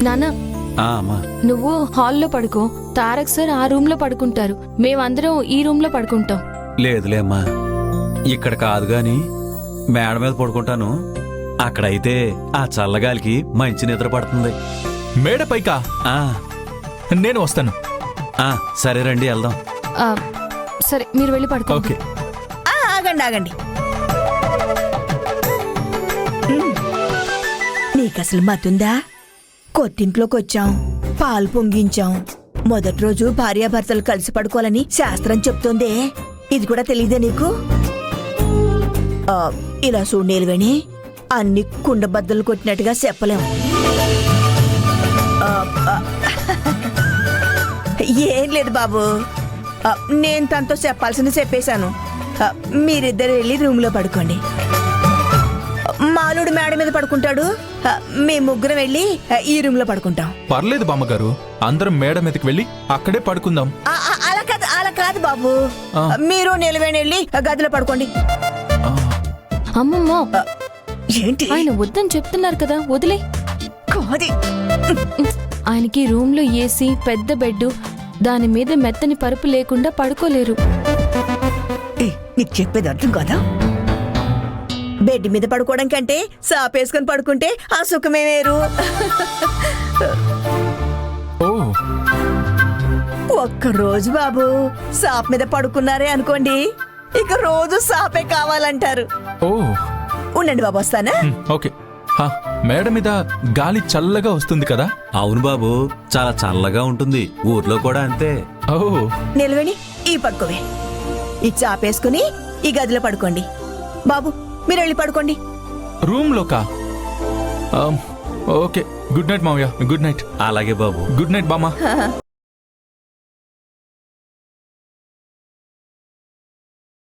నాన్న అమ్మా నువ్వు హాల్లో పడుకో, తారక్ సార్ ఆ రూమ్ లో పడుకుంటారు, మేమందరం ఈ రూమ్ లో పడుకుంటాం. లేదులే అమ్మా, ఇక్కడ కాదు గాని మేడ మీద పడుకుంటాను. అక్కడైతే ఆ చల్లగాలికి మంచి నిద్ర పడుతుంది. మేడ పైకా? నేను వస్తాను. సరే రండి వెళ్దాం. సరే మీరు వెళ్ళి పడుకో. ఓకే. ఆగండి ఆగండి, నీకసలు మతుందా? కొత్తింట్లోకి వచ్చాం, పాలు పొంగించాం. మొదటి రోజు భార్యాభర్తలు కలిసి పడుకోవాలని శాస్త్రం చెప్తోందే, ఇది కూడా తెలియదే నీకు? ఇలా చూడేలువని అన్ని కుండబద్దలు కొట్టినట్టుగా చెప్పలేం. ఏం లేదు బాబు, నేను తనతో చెప్పాల్సింది చెప్పేశాను. మీరిద్దరు వెళ్ళి రూమ్లో పడుకోండి. మాలుడు మేడ మీద పడుకుంటాడు, మేము ముగ్గురం వెళ్ళి ఈ రూమ్ లో పడుకుంటాం. పర్లేదు బామ్మగారు, అందరం మేడ మీదకి వెళ్ళి అక్కడే పడుకుందాం. అలా కాదు బాబు, మీరు నిలవేణి వెళ్ళి గదిలో పడుకోండి. అమ్మమ్మో, ఏంటి ఆయన వద్దని చెప్తున్నారు కదా, వదిలే. కాది, ఆయనకి రూమ్ లో ఏసీ, పెద్ద బెడ్, దాని మీద మెత్తని పరుపు లేకుండా పడుకోలేరు. నీకు చెప్పేది అర్థం కాదా? బెడ్ మీద పడుకోవడం కంటే సాపేసుకొని పడుకుంటే ఆ సుఖమే వేరు. ఒక్కరోజు బాబు సాప్ మీద పడుకున్నారే అనుకోండి, ఇక రోజు సాపే కావాలంటారు. ఉండండి బాబు, వస్తానా? ఓకే. మేడ మీద గాలి చల్లగా వస్తుంది కదా? అవును బాబు, చాలా చల్లగా ఉంటుంది. ఊర్లో కూడా అంతే. నిలవని ఈ పడుకోవే, ఈ చాపేసుకుని ఈ గదిలో పడుకోండి. బాబు మీరు వెళ్ళి పడుకోండి. రూమ్ లోకా? ఓకే. గుడ్ నైట్ మావయ్య. Good night. అలాగే బాబు. గుడ్ నైట్ బామ్మ.